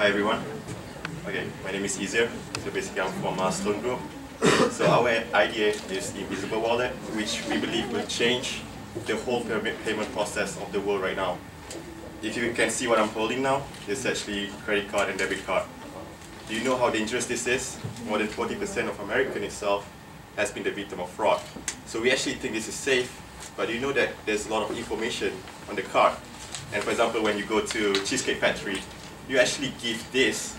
Hi everyone. Okay, my name is Ezir. So basically I'm from Stone Group. So our idea is the Invisible Wallet, which we believe will change the whole payment process of the world right now. If you can see what I'm holding now, it's actually credit card and debit card. Do you know how dangerous this is? More than 40% of Americans itself has been the victim of fraud. So we actually think this is safe, but do you know that there's a lot of information on the card? And for example, when you go to Cheesecake Factory, you actually give this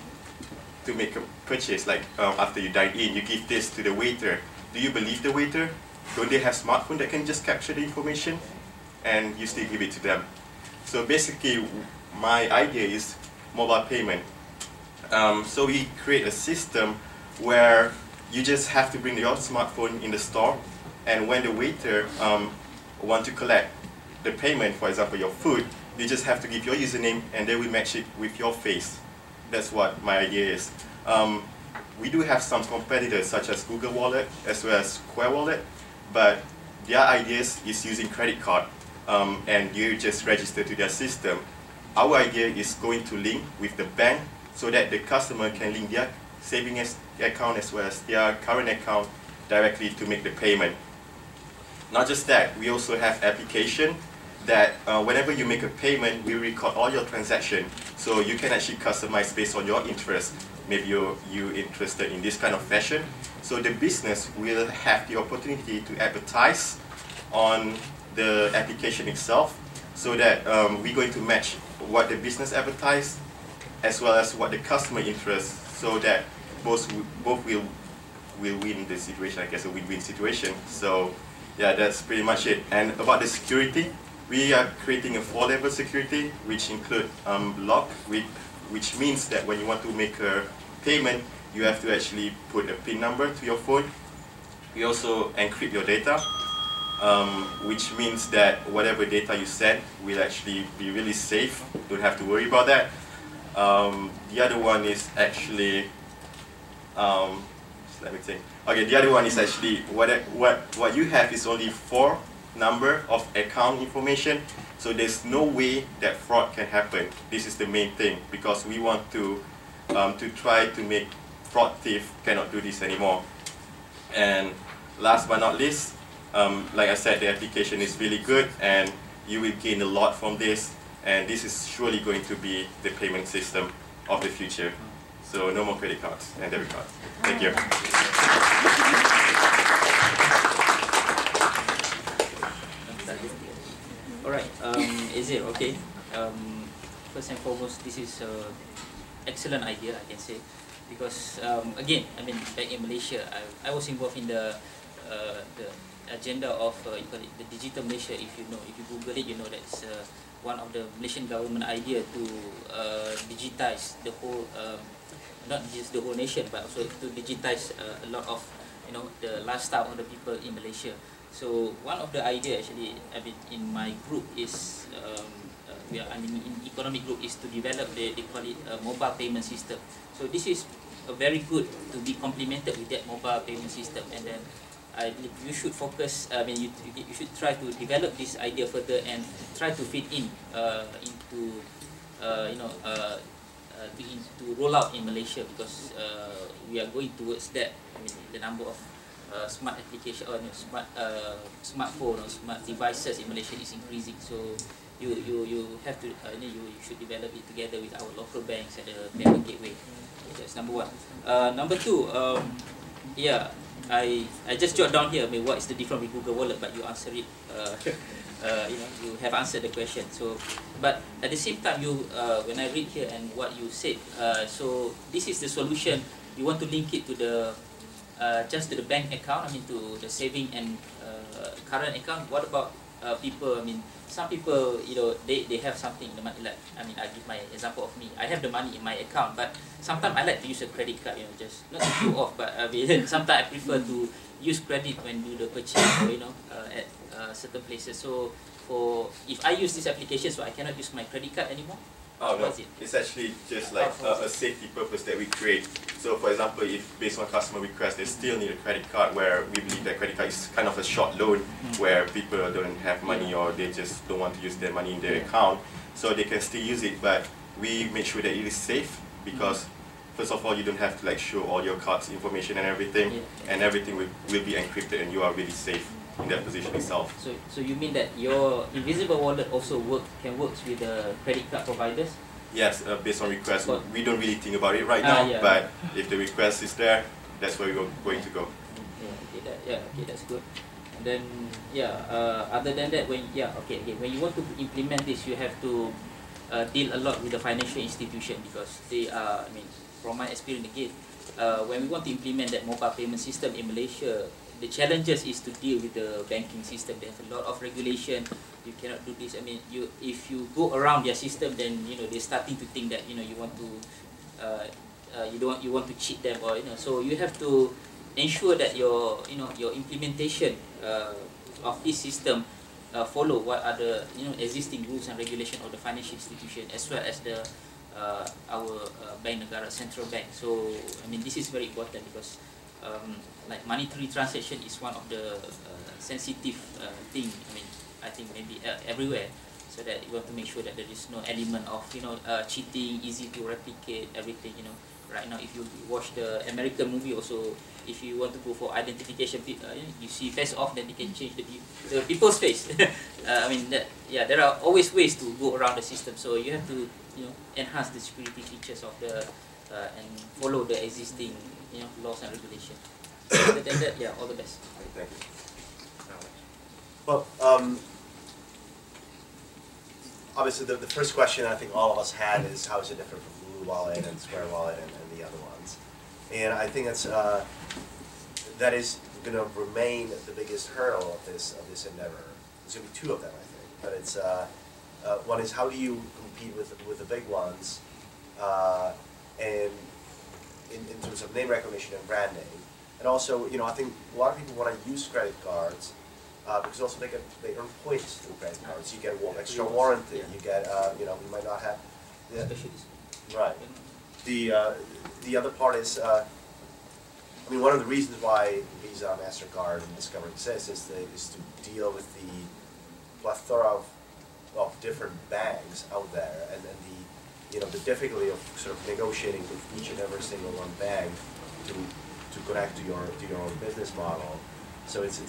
to make a purchase, like after you dine in, you give this to the waiter. Do you believe the waiter? Don't they have smartphone that can just capture the information? And you still give it to them. So basically, my idea is mobile payment. So we create a system where you just have to bring your smartphone in the store, and when the waiter want to collect the payment, for example, your food, you just have to give your username and they will match it with your face. That's what my idea is. We do have some competitors such as Google Wallet as well as Square Wallet, but their ideas is using credit card and you just register to their system. Our idea is going to link with the bank so that the customer can link their savings account as well as their current account directly to make the payment. Not just that, we also have application that whenever you make a payment, we record all your transactions, so you can actually customize based on your interest. Maybe you're interested in this kind of fashion, so the business will have the opportunity to advertise on the application itself, so that we're going to match what the business advertise as well as what the customer interests, so that both will win the situation, I guess a win-win situation. So yeah, that's pretty much it. And about the security, we are creating a 4-level security, which include lock, which means that when you want to make a payment, you have to actually put a PIN number to your phone. We also encrypt your data, which means that whatever data you send will actually be really safe. Don't have to worry about that. The other one is actually, let me think. Okay, the other one is actually what you have is only 4 number of account information, so there's no way that fraud can happen. This is the main thing, because we want to try to make fraud thief cannot do this anymore. And last but not least, like I said, the application is really good and you will gain a lot from this, and this is surely going to be the payment system of the future. So no more credit cards and debit cards. Thank you. Alright, Ezir, okay. First and foremost, this is an excellent idea, I can say, because again, I mean, back in Malaysia, I was involved in the agenda of you call it the digital Malaysia. If you Google it, you know that's one of the Malaysian government idea to digitize the whole, not just the whole nation, but also to digitize a lot of the lifestyle of the people in Malaysia. So one of the idea actually, I mean, in my group is in economic group is to develop they call it a mobile payment system. So this is very good to be complemented with that mobile payment system, and then you should focus. I mean, you should try to develop this idea further and try to fit in into to roll out in Malaysia, because we are going towards that. I mean, the number of smart application or smartphone or smart devices in Malaysia is increasing. So you have to you should develop it together with our local banks and the payment gateway. That's number 1. Number 2, yeah, I just jot down here. I mean, what is the difference with Google Wallet? But you answer it. You have answered the question. So, but at the same time, when I read here and what you said, so this is the solution. You want to link it to the just to the bank account, I mean to the saving and current account. What about people? I mean, some people, they have something in the money. Like, I mean, I give my example of me. I have the money in my account, but sometimes I like to use a credit card. Just not to show off, but I mean, sometimes I prefer to use credit when do the purchase, or, at certain places. So, if I use this application, so I cannot use my credit card anymore. Oh no, it's actually just like a safety purpose that we create. So for example, if based on customer request, they still need a credit card, where we believe that credit card is kind of a short loan where people don't have money or they just don't want to use their money in their account, so they can still use it, but we make sure that it is safe because first of all, you don't have to like show all your cards information and everything, and everything will be encrypted, and you are really safe in that position itself. So you mean that your invisible wallet also can work with the credit card providers? Yes, based on request. We don't really think about it right now, but if the request is there, that's where we're going to go. Okay, that's good. And then other than that, when you want to implement this, you have to deal a lot with the financial institution, because they are, I mean, from my experience again, when we want to implement that mobile payment system in Malaysia, the challenges is to deal with the banking system. They have a lot of regulation. You cannot do this. I mean, if you go around their system, then they're starting to think that you want to you want to cheat them, or so you have to ensure that your implementation of this system follow what are the existing rules and regulation of the financial institution, as well as the our Bank Negara Central Bank. So I mean, this is very important, because like monetary transaction is one of the sensitive thing. I mean, I think maybe everywhere, so that you want to make sure that there is no element of cheating, easy to replicate everything. Right now, if you watch the American movie also, if you want to go for identification, you see face off, then you can change the people's face. I mean, there are always ways to go around the system. So you have to enhance the security features of the and follow the existing laws and regulations. Other than that, all the best. Thank you. Well, obviously the first question I think all of us had is, how is it different from Blue Wallet and Square Wallet and the other ones? And I think that's that is going to remain the biggest hurdle of this endeavor. There's going to be two of them, I think. But it's one is, how do you compete with the big ones, and in terms of name recognition and brand name, and also I think a lot of people want to use credit cards. Because also they earn points through credit cards. You get extra warranty. You get you might not have. Right. The other part is I mean, one of the reasons why Visa, MasterCard, and Discover exists is to deal with the plethora of different banks out there, and then the difficulty of sort of negotiating with each and every single one bank to connect to your own business model. So it's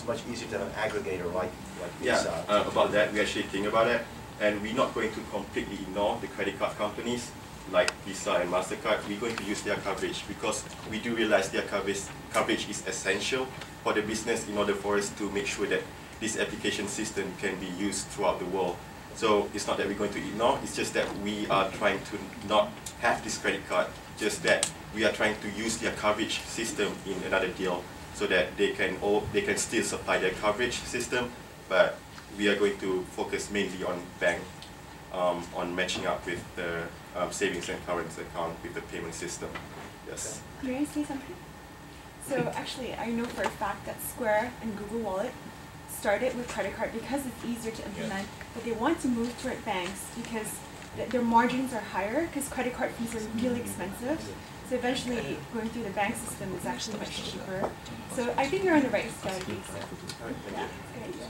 much easier to have an aggregator like Visa. Yeah, about that, we actually think about it, and we're not going to completely ignore the credit card companies like Visa and MasterCard. We're going to use their coverage, because we do realize their coverage is essential for the business, in order for us to make sure that this application system can be used throughout the world. So it's not that we're going to ignore, it's just that we are trying to not have this credit card, just that we are trying to use their coverage system in another deal, so that they can still supply their coverage system, but we are going to focus mainly on bank, on matching up with the savings and current account with the payment system. Yes. May I say something? So actually, I know for a fact that Square and Google Wallet started with credit card because it's easier to implement, but they want to move toward banks because their margins are higher, because credit card fees are really expensive. So eventually, going through the bank system is actually much cheaper. So I think you're on the right strategy. So yeah, good idea.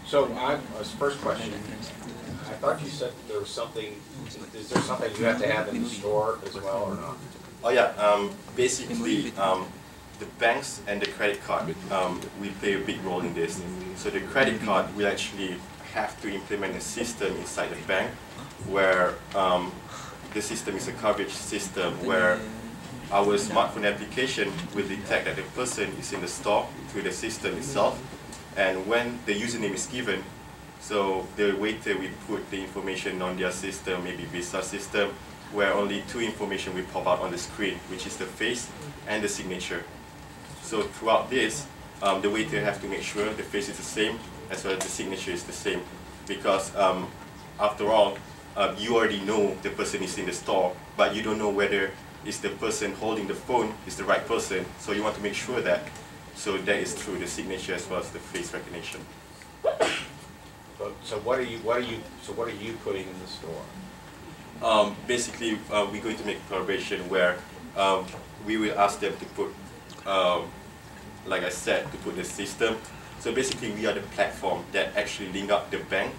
So first question, I thought you said there was something, is there something you have to have in the store as well, or not? Oh yeah, basically the banks and the credit card, we play a big role in this. So the credit card will actually have to implement a system inside the bank where the system is a coverage system, where our smartphone application will detect that the person is in the store through the system itself, and when the username is given, so the waiter will put the information on their system, maybe Visa system, where only two information will pop out on the screen, which is the face and the signature. So throughout this, the waiter has to make sure the face is the same as well as the signature is the same, because after all, you already know the person is in the store, but you don't know whether it's the person holding the phone is the right person. So you want to make sure that, so that is through the signature as well as the face recognition. So what are you putting in the store? Basically, we're going to make a collaboration where we will ask them to put, like I said, to put the system. So basically, we are the platform that actually link up the bank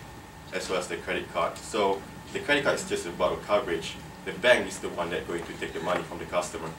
as well as the credit card. So The credit card is just about coverage. The bank is the one that's going to take the money from the customer.